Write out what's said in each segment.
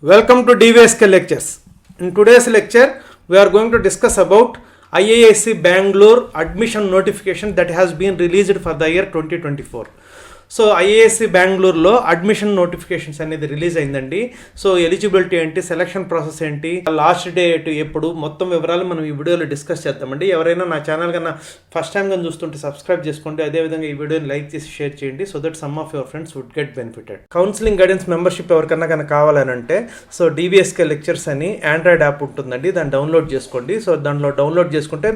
Welcome to DVSK lectures. In today's lecture, we are going to discuss about IISc Bangalore admission notification that has been released for the year 2024. So IASc బెంగళూరులో admission notifications అనేది release అయిందండి. So eligibility ఏంటి, selection process ఏంటి, last date ఎప్పుడు, మొత్తం వివరాలు మనం ఈ వీడియోలో డిస్కస్ చేద్దామండి. ఎవరైనా నా ఛానల్ కన్నా ఫస్ట్ టైం కానీ చూస్తుంటే సబ్స్క్రైబ్ చేసుకోండి. అదేవిధంగా ఈ వీడియోని లైక్ చేసి షేర్ చేయండి so that some of your friends would get benefited. Counselling guidance membership ఎవరికన్నా కన్నా కావాలనంటే సో డివిఎస్కే లెక్చర్స్ అని ఆండ్రాయిడ్ యాప్ ఉంటుందండి, దాన్ని డౌన్లోడ్ చేసుకోండి. సో దాంట్లో డౌన్లోడ్ చేసుకుంటే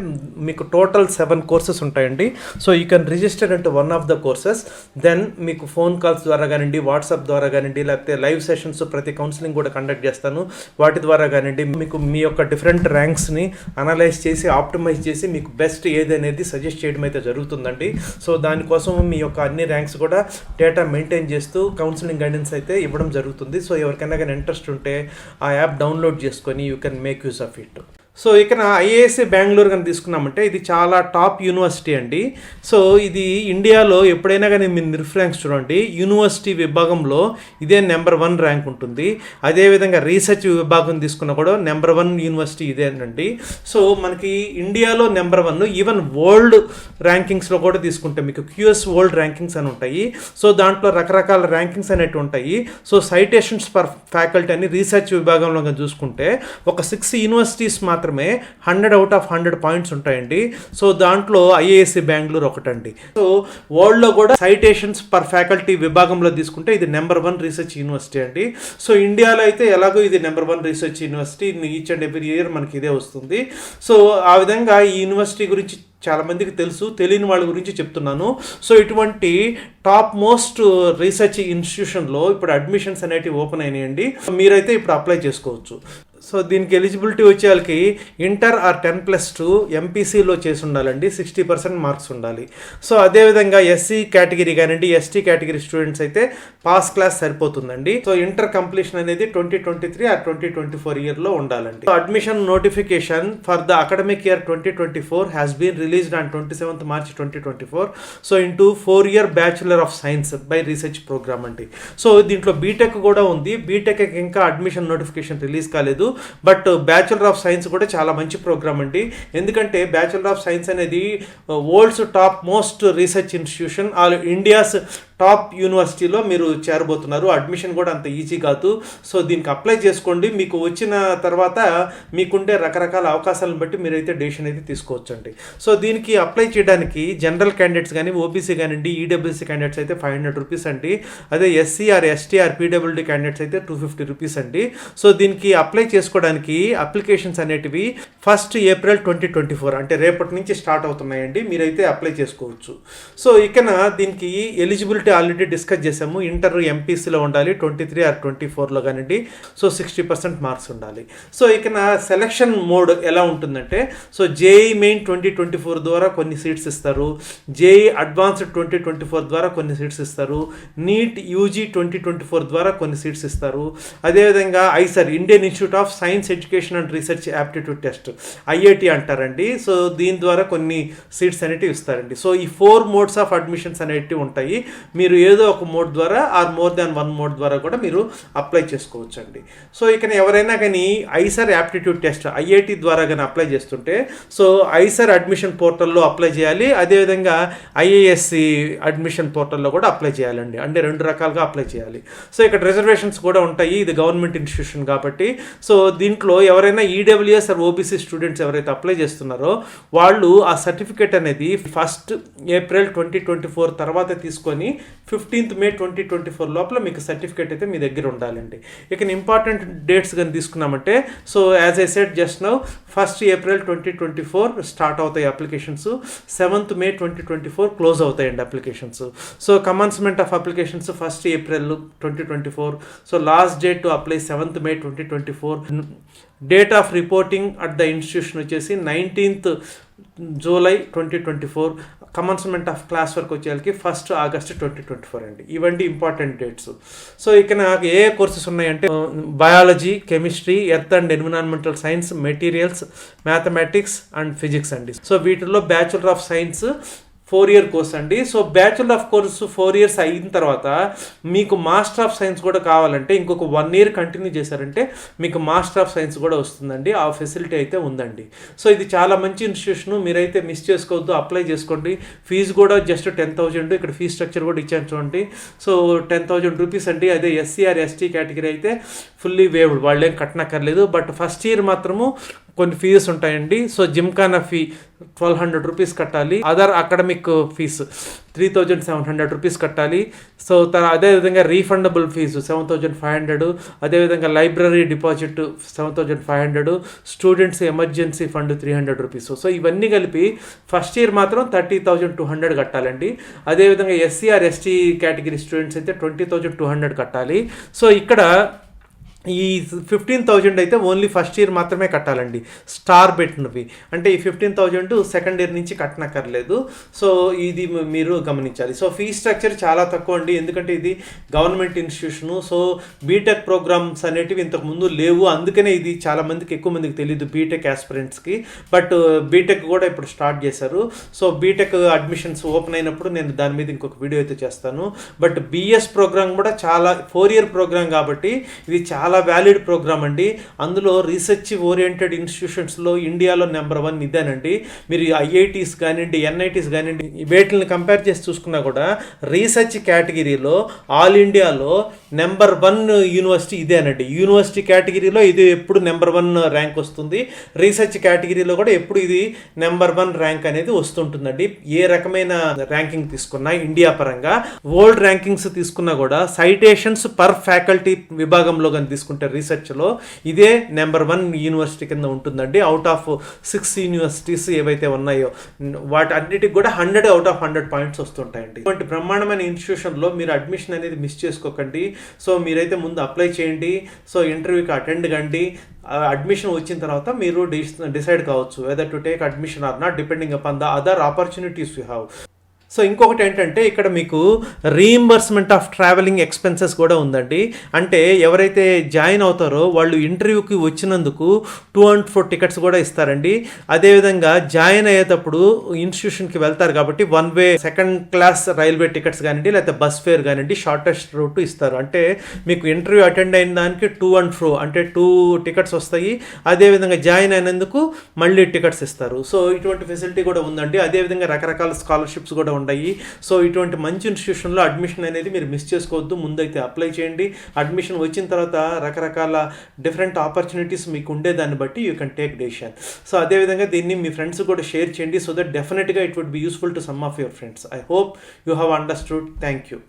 మీకు టోటల్ 7 కోర్సెస్ ఉంటాయండి. So you can register into one of the courses. Then మీకు ఫోన్ కాల్స్ ద్వారా కానివ్వండి, వాట్సాప్ ద్వారా కానివ్వండి, లేకపోతే లైవ్ సెషన్స్ ప్రతి కౌన్సిలింగ్ కూడా కండక్ట్ చేస్తాను, వాటి ద్వారా కానివ్వండి మీకు మీ యొక్క డిఫరెంట్ ర్యాంక్స్ని అనలైజ్ చేసి ఆప్టిమైజ్ చేసి మీకు బెస్ట్ ఏది అనేది సజెస్ట్ చేయడం అయితే జరుగుతుందండి. సో దానికోసం మీ యొక్క అన్ని ర్యాంక్స్ కూడా డేటా మెయింటైన్ చేస్తూ కౌన్సిలింగ్ గైడెన్స్ అయితే ఇవ్వడం జరుగుతుంది. సో ఎవరికైనా కానీ ఇంట్రెస్ట్ ఉంటే ఆ యాప్ డౌన్లోడ్ చేసుకొని you can make use of it. So ఇక్కడ ఐఏఎస్సి బెంగళూరు కానీ తీసుకున్నామంటే ఇది చాలా టాప్ యూనివర్సిటీ అండి. సో ఇది ఇండియాలో ఎప్పుడైనా కానీ మీరు ర్యాంక్స్ చూడండి, యూనివర్సిటీ విభాగంలో ఇదే నెంబర్ 1 ర్యాంక్ ఉంటుంది. అదేవిధంగా రీసెర్చ్ విభాగం తీసుకున్నా కూడా నెంబర్ 1 యూనివర్సిటీ ఇదేనండి. సో మనకి ఇండియాలో నెంబర్ 1, ఈవెన్ వరల్డ్ ర్యాంకింగ్స్లో కూడా తీసుకుంటే మీకు క్యూఎస్ వరల్డ్ ర్యాంకింగ్స్ అని ఉంటాయి. సో దాంట్లో రకరకాల ర్యాంకింగ్స్ అనేవి ఉంటాయి. సో సైటేషన్స్ పర్ ఫ్యాకల్టీ అని రీసెర్చ్ విభాగంలో చూసుకుంటే ఒక 6 యూనివర్సిటీస్ మాత్రమే 100 out of 100 పాయింట్స్ ఉంటాయండి. సో దాంట్లో ఐఏఎస్సి బెంగళూరు ఒకటండి. సో వరల్డ్లో కూడా సైటేషన్స్ పర్ ఫ్యాకల్టీ విభాగంలో తీసుకుంటే ఇది నెంబర్ 1 రీసెర్చ్ యూనివర్సిటీ అండి. సో ఇండియాలో అయితే ఎలాగో ఇది number 1 research university, each and every year మనకి ఇదే వస్తుంది. సో ఆ విధంగా ఈ యూనివర్సిటీ గురించి చాలా మందికి తెలుసు, తెలియని వాళ్ళ గురించి చెప్తున్నాను. సో ఇటువంటి టాప్ మోస్ట్ రీసెర్చ్ ఇన్స్టిట్యూషన్లో ఇప్పుడు అడ్మిషన్స్ అనేవి ఓపెన్ అయినాయండి. మీరైతే ఇప్పుడు అప్లై చేసుకోవచ్చు. సో దీనికి ఎలిజిబిలిటీ వచ్చే వాళ్ళకి ఇంటర్ ఆర్ 10+2 ఎంపీసీలో చేసి ఉండాలండి, 60% మార్క్స్ ఉండాలి. సో అదేవిధంగా ఎస్సీ కేటగిరీ కానివ్వండి, ఎస్టీ కేటగిరీ స్టూడెంట్స్ అయితే పాస్ క్లాస్ సరిపోతుందండి. సో ఇంటర్ కంప్లీషన్ అనేది 2023 ఆర్ 2024 ఇయర్లో ఉండాలండి. So admission notification for the academic year 2024 has been released on 27th March 2024. So into 4-year bachelor of science by research programme అండి. So దీంట్లో BTech కూడా ఉంది. BTech ఇంకా admission notification release కాలేదు, but bachelor of science కూడా చాలా మంచి programme అండి. ఎందుకంటే బ్యాచులర్ ఆఫ్ సైన్స్ అనేది world's top most research institution, all India's top యూనివర్సిటీలో మీరు చేరబోతున్నారు. అడ్మిషన్ కూడా అంత ఈజీ కాదు. సో దీనికి అప్లై చేసుకోండి. మీకు వచ్చిన తర్వాత మీకుండే రకరకాల అవకాశాలను బట్టి మీరైతే డెసిషన్ అయితే తీసుకోవచ్చండి. సో దీనికి అప్లై చేయడానికి జనరల్ క్యాండిడేట్స్ కానీ, ఓబీసీ కానివ్వండి, ఈడబ్ల్యూసీ క్యాండిడేట్స్ అయితే 500 రూపీస్ అండి. అదే SC are ST or PWD candidates అయితే 250 రూపీస్ అండి. సో దీనికి అప్లై చేసుకోవడానికి అప్లికేషన్స్ అనేటివి 1st April 2024 అంటే రేపటి నుంచి స్టార్ట్ అవుతున్నాయండి. మీరైతే అప్లై చేసుకోవచ్చు. సో ఇక దీనికి ఎలిజిబిలిటీ ఆల్రెడీ డిస్కస్ చేసాము. ఇంటర్ ఎంపీసీలో ఉండాలి, 23 ఆర్ 24లో కానివ్వండి. సో 60% మార్క్స్ ఉండాలి. సో ఇక సెలక్షన్ మోడ్ ఎలా ఉంటుందంటే, సో జేఈ మెయిన్ 2024 ద్వారా కొన్ని సీట్స్ ఇస్తారు, జేఈ అడ్వాన్స్డ్ 2024 ద్వారా కొన్ని సీట్స్ ఇస్తారు, నీట్ యూజీ 2024 ద్వారా కొన్ని సీట్స్ ఇస్తారు. అదేవిధంగా IISER Indian institute of science education and research aptitude test, IIT అంటారండి. సో దీని ద్వారా కొన్ని సీట్స్ అనేటివి ఇస్తారండి. సో ఈ 4 మోడ్స్ ఆఫ్ అడ్మిషన్స్ అనేటివి ఉంటాయి. మీరు ఏదో ఒక మోడ్ ద్వారా ఆర్ మోర్ దాన్ 1 మోడ్ ద్వారా కూడా మీరు అప్లై చేసుకోవచ్చు అండి. సో ఇక్కడ ఎవరైనా కానీ ఐసర్ యాప్టిట్యూడ్ టెస్ట్ ఐఐటి ద్వారా కానీ అప్లై చేస్తుంటే సో ఐసర్ అడ్మిషన్ పోర్టల్లో అప్లై చేయాలి. అదేవిధంగా ఐఏఎస్సి అడ్మిషన్ పోర్టల్లో కూడా అప్లై చేయాలండి. అంటే 2 రకాలుగా అప్లై చేయాలి. సో ఇక్కడ రిజర్వేషన్స్ కూడా ఉంటాయి, ఇది గవర్నమెంట్ ఇన్స్టిట్యూషన్ కాబట్టి. సో దీంట్లో ఎవరైనా ఈడబ్ల్యూఎస్ ఆర్ ఓబీసీ స్టూడెంట్స్ ఎవరైతే అప్లై చేస్తున్నారో వాళ్ళు ఆ సర్టిఫికేట్ అనేది 1st April 2024 తర్వాత తీసుకొని 15th May 2024 లోపల మీకు సర్టిఫికేట్ అయితే మీ దగ్గర ఉండాలండి. ఇక ఇంపార్టెంట్ డేట్స్ కానీ తీసుకున్నామంటే so as I said just now 1st April 2024 start అవుతాయి అప్లికేషన్స్, 7th May 2024 క్లోజ్ అవుతాయండి applications. So commencement of applications 1st April 2024. So last date to apply 7th May 2024. Date of reporting at the institution వచ్చేసి 19th July 2024. Commencement of class work వచ్చేకి 1st August 2024 అండి. ఇవన్నీ important dates. So ఇక్కడ నాకు ఏ courses ఉన్నాయంటే biology, chemistry, earth and environmental science, materials, mathematics and physics అండి. So వీటిల్లో bachelor of science 4 year course అండి. So bachelor of course 4 years అయిన తర్వాత మీకు మాస్టర్ ఆఫ్ సైన్స్ కూడా కావాలంటే ఇంకొక 1 year కంటిన్యూ చేశారంటే మీకు మాస్టర్ ఆఫ్ సైన్స్ కూడా వస్తుందండి. ఆ ఫెసిలిటీ అయితే ఉందండి. సో ఇది చాలా మంచి ఇన్స్టిట్యూషన్, మీరైతే మిస్ చేసుకోవద్దు, అప్లై చేసుకోండి. ఫీజు కూడా జస్ట్ 10,000. ఇక్కడ ఫీజ్ స్ట్రక్చర్ కూడా ఇచ్చాను చూడండి. సో 10,000 రూపీస్ అండి. అదే ఎస్సీ ఎస్టీ కేటగిరీ అయితే ఫుల్లీ వేవ్డ్, వాళ్ళేం కట్టనక్కర్లేదు. బట్ ఫస్ట్ ఇయర్ మాత్రము కొన్ని ఫీజెస్ ఉంటాయండి. సో జిమ్ఖానా ఫీ 1,200 రూపీస్ కట్టాలి. అదర్ అకాడమిక్ ఫీజు 3,700 రూపీస్ కట్టాలి. సో అదేవిధంగా రీఫండబుల్ ఫీజు 7,500, అదేవిధంగా library deposit 7,500, students emergency fund 300 rupees. So ఇవన్నీ కలిపి ఫస్ట్ ఇయర్ మాత్రం 30,200 కట్టాలండి. అదేవిధంగా ఎస్సీ కేటగిరీ స్టూడెంట్స్ అయితే 20,200 కట్టాలి. సో ఇక్కడ ఈ 15,000 అయితే ఓన్లీ ఫస్ట్ ఇయర్ మాత్రమే కట్టాలండి, స్టార్ పెట్టినవి. అంటే ఈ 15,000 సెకండ్ ఇయర్ నుంచి కట్టనక్కర్లేదు. సో ఇది మీరు గమనించాలి. సో ఫీ స్ట్రక్చర్ చాలా తక్కువ అండి, ఎందుకంటే ఇది government institution. So BTech programmes అనేటివి ఇంతకుముందు లేవు, అందుకనే ఇది చాలా మందికి, ఎక్కువ మందికి తెలియదు బీటెక్ ఆస్పిరెంట్స్కి. బట్ బీటెక్ కూడా ఇప్పుడు స్టార్ట్ చేశారు. సో బీటెక్ అడ్మిషన్స్ ఓపెన్ అయినప్పుడు నేను దాని మీద ఇంకొక వీడియో అయితే చేస్తాను. బట్ బిఎస్ ప్రోగ్రామ్ కూడా చాలా 4 year ప్రోగ్రామ్ కాబట్టి ఇది చాలా వ్యాలిడ్ ప్రోగ్రామ్ అండి. అందులో రీసెర్చ్ ఓరియంటెడ్ ఇన్స్టిట్యూషన్స్లో ఇండియాలో నెంబర్ 1 ఇదేనండి. మీరు ఐఐటీస్ కానివ్వండి, ఎన్ఐటీస్ కానివ్వండి, వీటిని కంపేర్ చేసి చూసుకున్నా కూడా రీసెర్చ్ కేటగిరీలో ఆల్ ఇండియాలో నెంబర్ 1 యూనివర్సిటీ ఇదేనండి. యూనివర్సిటీ కేటగిరీలో ఇది ఎప్పుడు నెంబర్ 1 ర్యాంక్ వస్తుంది, రీసెర్చ్ కేటగిరీలో కూడా ఎప్పుడు ఇది నెంబర్ 1 ర్యాంక్ అనేది వస్తుంటుందండి. ఏ రకమైన ర్యాంకింగ్ తీసుకున్నా ఇండియా పరంగా, వరల్డ్ ర్యాంకింగ్స్ తీసుకున్నా కూడా సైటేషన్స్ పర్ ఫ్యాకల్టీ విభాగంలో కానీ తీసుకుంటే రీసెర్చ్లో ఇదే నెంబర్ 1 యూనివర్సిటీ కింద ఉంటుందండి. అవుట్ ఆఫ్ 6 యూనివర్సిటీస్ ఏవైతే ఉన్నాయో వాటి అన్నిటికి కూడా 100 out of 100 పాయింట్స్ వస్తుంటాయండి. ఇటువంటి బ్రహ్మాండమైన ఇన్స్టిట్యూషన్లో మీరు అడ్మిషన్ అనేది మిస్ చేసుకోకండి. సో మీరైతే ముందు అప్లై చేయండి. సో ఇంటర్వ్యూకి అటెండ్ కండి. అడ్మిషన్ వచ్చిన తర్వాత మీరు డిసైడ్ కావచ్చు whether to take admission or not, depending upon the other opportunities you have. So ఇంకొకటి ఏంటంటే ఇక్కడ మీకు రీయింబర్స్మెంట్ ఆఫ్ ట్రావెలింగ్ ఎక్స్పెన్సెస్ కూడా ఉందండి. అంటే ఎవరైతే జాయిన్ అవుతారో వాళ్ళు ఇంటర్వ్యూకి వచ్చినందుకు 2 and 4 టికెట్స్ కూడా ఇస్తారండి. అదేవిధంగా జాయిన్ అయ్యేటప్పుడు ఇన్స్టిట్యూషన్కి వెళ్తారు కాబట్టి 1 way second class railway tickets కానివ్వండి, లేకపోతే బస్ ఫేర్ కానివ్వండి, షార్టెస్ట్ రూట్ ఇస్తారు. అంటే మీకు ఇంటర్వ్యూ అటెండ్ అయిన దానికి 2 and 4 అంటే 2 టికెట్స్ వస్తాయి. అదేవిధంగా జాయిన్ అయినందుకు మళ్ళీ టికెట్స్ ఇస్తారు. సో ఇటువంటి ఫెసిలిటీ కూడా ఉందండి. అదేవిధంగా రకరకాల స్కాలర్షిప్స్ కూడా ఉంటాయి. సో ఇటువంటి మంచి ఇన్స్టిట్యూషన్లో అడ్మిషన్ అనేది మీరు మిస్ చేసుకోవద్దు. ముందైతే అప్లై చేయండి. అడ్మిషన్ వచ్చిన తర్వాత రకరకాల డిఫరెంట్ ఆపర్చునిటీస్ మీకు ఉండే దాన్ని బట్టి you can take decision. So అదేవిధంగా దీన్ని మీ ఫ్రెండ్స్ కూడా షేర్ చేయండి. సో దట్ డెఫినెట్గా it would be useful to some of your friends. I hope you have understood. Thank you.